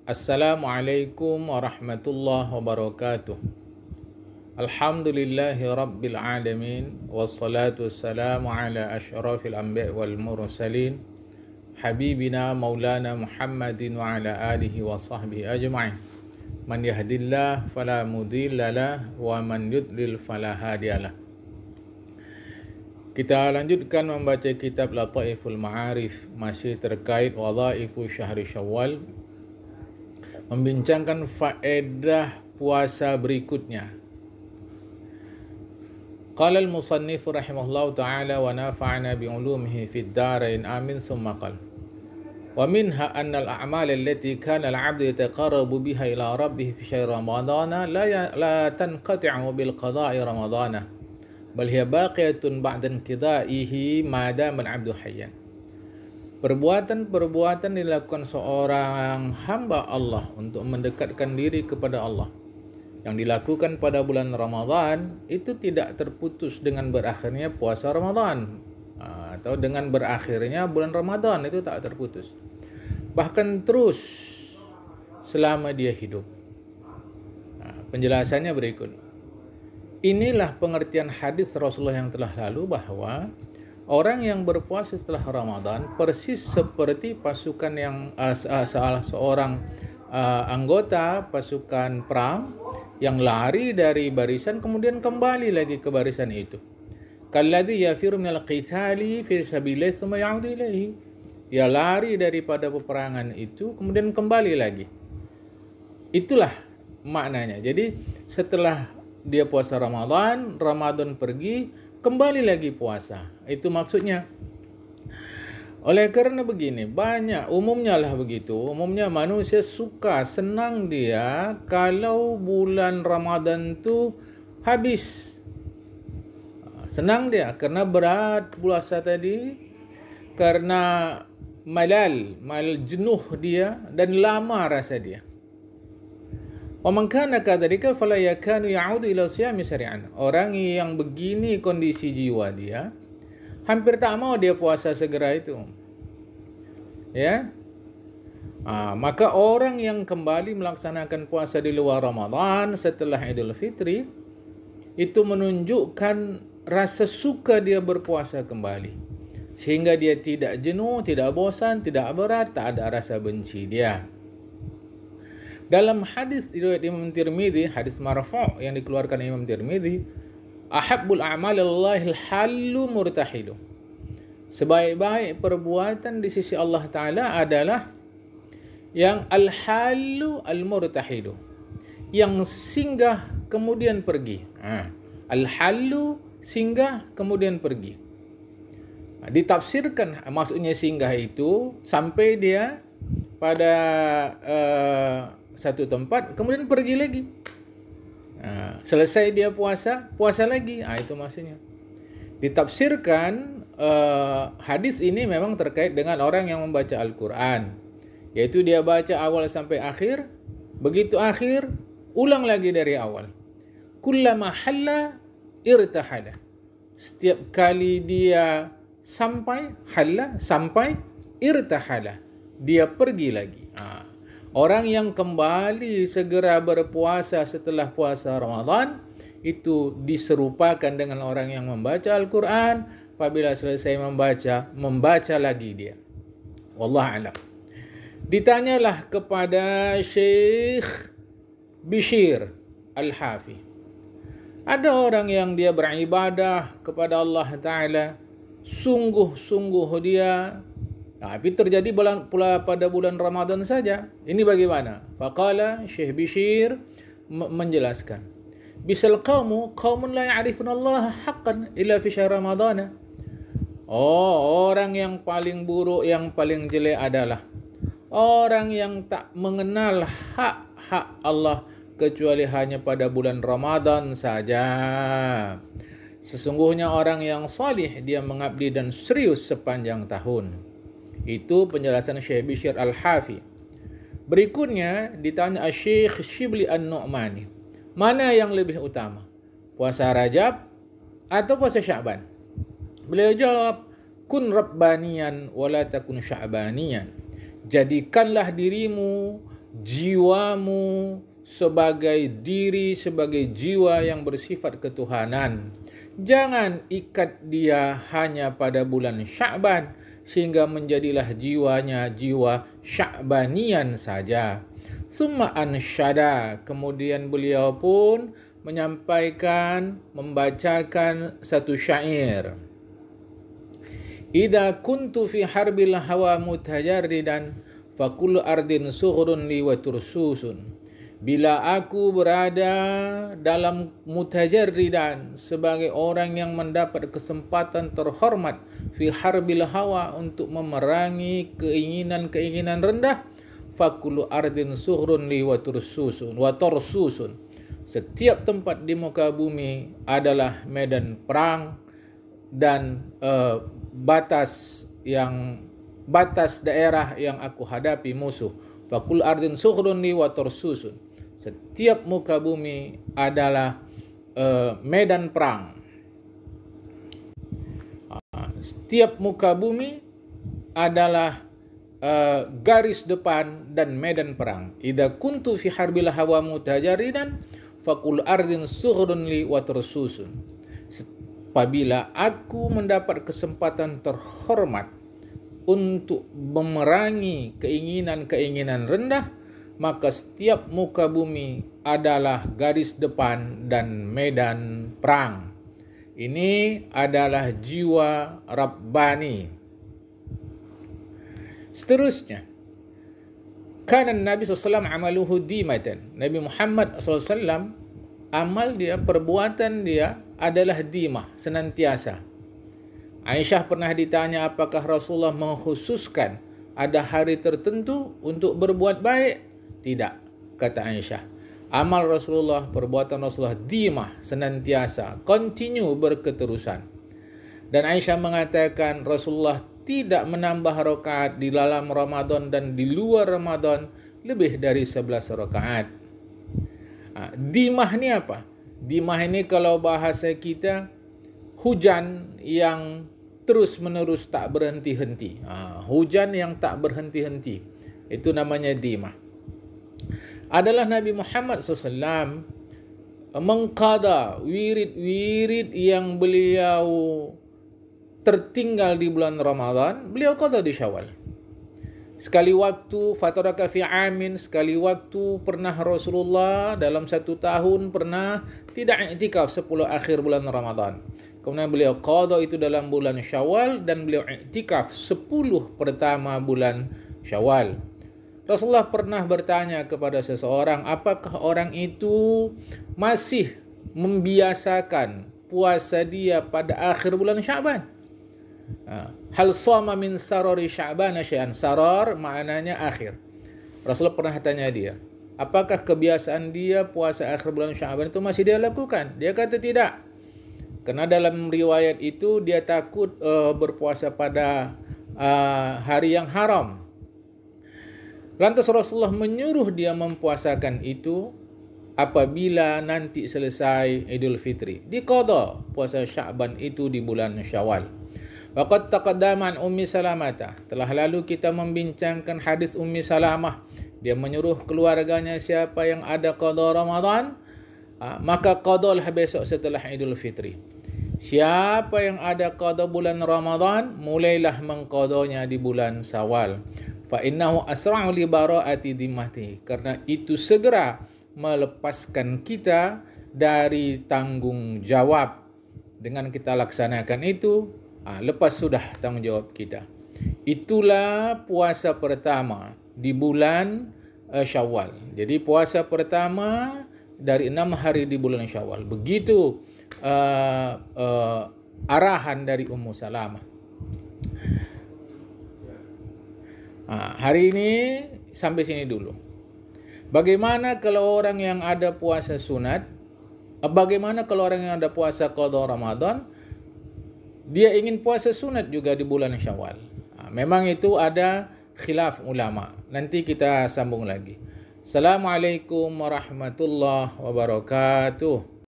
Assalamualaikum warahmatullahi wabarakatuh. Alhamdulillahi rabbil alamin. Wassalatu wassalamu ala asyrafil anbiya wal mursalin, habibina maulana Muhammadin wa ala alihi wa sahbihi ajma'in. Man yahdillah fala mudhillalah wa man yudlil fala hadiyalah. Kita lanjutkan membaca kitab Lataiful Ma'arif, masih terkait wadhaifu syahri Syawal, membincangkan faedah puasa berikutnya. Qala al-musannif rahimahullahu ta'ala wa nafa'ana bi'ulumihi fid darain amin, summa qala wa minha anna al-a'mal allati kana al-'abdu yataqarrabu biha ila rabbih fi syahr ramadana la tanqati'u bil qada'i ramadana bal hiya baqiyatun ba'da inqidaihi ma dama al-'abdu hayyan. Perbuatan-perbuatan dilakukan seorang hamba Allah untuk mendekatkan diri kepada Allah yang dilakukan pada bulan Ramadan itu tidak terputus dengan berakhirnya puasa Ramadan, atau dengan berakhirnya bulan Ramadan itu tak terputus, bahkan terus selama dia hidup. Penjelasannya berikut. Inilah pengertian hadis Rasulullah yang telah lalu, bahwa orang yang berpuasa setelah Ramadan persis seperti pasukan yang salah seorang anggota pasukan perang yang lari dari barisan kemudian kembali lagi ke barisan itu. Kalladzi yafiru minal qitali fi sabilillah tsumma ya'udu ilaihi. Dia lari daripada peperangan itu kemudian kembali lagi. Itulah maknanya. Jadi setelah dia puasa Ramadan, Ramadan pergi, kembali lagi puasa. Itu maksudnya. Oleh karena begini, umumnya lah begitu. Umumnya manusia suka, senang dia kalau bulan Ramadan tu habis. Senang dia karena berat puasa tadi, karena malal jenuh dia dan lama rasa dia. Wa man kana kadzalika fala yakanu ya'udu ila siyami syari'an. Orang yang begini kondisi jiwa dia, hampir tak mau dia puasa segera itu. Ya. Maka orang yang kembali melaksanakan puasa di luar Ramadan setelah Idul Fitri itu menunjukkan rasa suka dia berpuasa kembali, sehingga dia tidak jenuh, tidak bosan, tidak berat, tak ada rasa benci dia. Dalam hadis riwayat Imam Tirmidzi, hadis marfu' yang dikeluarkan Imam Tirmidzi, ahabbul a'malillahil hallu murtahilu. Sebaik-baik perbuatan di sisi Allah Ta'ala adalah yang al-hallu al-murtahilu, yang singgah kemudian pergi. Al-hallu singgah kemudian pergi. Ditafsirkan maksudnya singgah itu sampai dia pada satu tempat kemudian pergi lagi. Selesai dia puasa lagi. Itu maksudnya. Ditafsirkan hadis ini memang terkait dengan orang yang membaca Al-Quran, yaitu dia baca awal sampai akhir, begitu akhir ulang lagi dari awal. Kullama halla irtahala. Setiap kali dia sampai irtahala, dia pergi lagi. Orang yang kembali segera berpuasa setelah puasa Ramadan itu diserupakan dengan orang yang membaca Al-Quran. Apabila selesai membaca lagi dia. Wallahu a'lam. Ditanyalah kepada Syekh Bishir Al-Hafi. Ada orang yang dia beribadah kepada Allah Ta'ala, sungguh-sungguh dia, tapi terjadi pula pada bulan Ramadan saja. Ini bagaimana? Faqala Syekh Bishir menjelaskan, bisal qaumun la ya'rifuna Allah haqqan illa fi syahr Ramadana. Orang yang paling buruk, yang paling jelek adalah orang yang tak mengenal hak Allah kecuali hanya pada bulan Ramadan saja. Sesungguhnya orang yang salih dia mengabdi dan serius sepanjang tahun. Itu penjelasan Syekh Bishir Al-Hafi. Berikutnya ditanya Syekh Shibli An-Nu'mani, mana yang lebih utama, puasa Rajab atau puasa Sya'ban? Beliau jawab, kun rabbaniyan wala takun sya'baniyan. Jadikanlah dirimu jiwamu sebagai diri, sebagai jiwa yang bersifat ketuhanan. Jangan ikat dia hanya pada bulan Sya'ban sehingga menjadilah jiwanya jiwa Sya'banian saja. Summa ansyada, kemudian beliau pun menyampaikan, membacakan satu syair. Idza kuntu fi harbil hawa mutajarridan fakul ardin sughrun li wa tursusun. Bila aku berada dalam mutajarridan sebagai orang yang mendapat kesempatan terhormat fi harbil hawa untuk memerangi keinginan-keinginan rendah, fakul ardin sughrun li wa tursusun. Setiap tempat di muka bumi adalah medan perang dan batas daerah yang aku hadapi musuh. Fakul ardin sughrun li wa tursusun. Setiap muka bumi adalah medan perang. Setiap muka bumi adalah garis depan dan medan perang. Idza kuntu fi harbil hawa mutajarridan fakul ardin sughrun li wa tursusun. Apabila aku mendapat kesempatan terhormat untuk memerangi keinginan-keinginan rendah, maka setiap muka bumi adalah garis depan dan medan perang. Ini adalah jiwa Rabbani. Seterusnya, kana Nabi SAW amaluhu dimatan. Nabi Muhammad SAW, amal dia, perbuatan dia adalah dimah, senantiasa. Aisyah pernah ditanya apakah Rasulullah mengkhususkan ada hari tertentu untuk berbuat baik. Tidak, kata Aisyah. Amal Rasulullah, perbuatan Rasulullah dimah, senantiasa, continue, berketerusan. Dan Aisyah mengatakan Rasulullah tidak menambah rakaat di dalam Ramadan dan di luar Ramadan lebih dari 11 rakaat. Dimah ni apa? Dimah ini kalau bahasa kita hujan yang terus menerus tak berhenti-henti. Hujan yang tak berhenti-henti. Itu namanya dimah. Adalah Nabi Muhammad SAW mengqada wirid-wirid yang beliau tertinggal di bulan Ramadan, beliau qada di Syawal. Sekali waktu fataraka fi amin, sekali waktu pernah Rasulullah dalam 1 tahun pernah tidak i'tikaf 10 akhir bulan Ramadan. Kemudian beliau qada itu dalam bulan Syawal dan beliau i'tikaf 10 pertama bulan Syawal. Rasulullah pernah bertanya kepada seseorang, apakah orang itu masih membiasakan puasa dia pada akhir bulan Sya'ban? Hal shoma min sarari Sya'ban syai'an. Sarar maknanya akhir. Rasulullah pernah tanya dia, apakah kebiasaan dia puasa akhir bulan Sya'ban itu masih dia lakukan? Dia kata tidak. Karena dalam riwayat itu dia takut berpuasa pada hari yang haram. Lantas Rasulullah menyuruh dia mempuasakan itu apabila nanti selesai Idul Fitri. Diqadha puasa Sya'ban itu di bulan Syawal. Waqad taqaddama an Ummi Salamah. Telah lalu kita membincangkan hadis Ummi Salamah. Dia menyuruh keluarganya siapa yang ada qadha Ramadan, maka qadhalah besok setelah Idul Fitri. Siapa yang ada qadha bulan Ramadan, mulailah mengqadhanya di bulan Syawal. Fa innahu asra'u li bara'ati dhimmati, karena itu segera melepaskan kita dari tanggung jawab. Dengan kita laksanakan itu, lepas sudah tanggung jawab kita. Itulah puasa pertama di bulan Syawal. Jadi puasa pertama dari 6 hari di bulan Syawal. Begitu arahan dari Ummu Salamah. Hari ini sampai sini dulu. Bagaimana kalau orang yang ada puasa sunat? Bagaimana kalau orang yang ada puasa qadha Ramadan? Dia ingin puasa sunat juga di bulan Syawal. Memang itu ada khilaf ulama. Nanti kita sambung lagi. Assalamualaikum warahmatullahi wabarakatuh.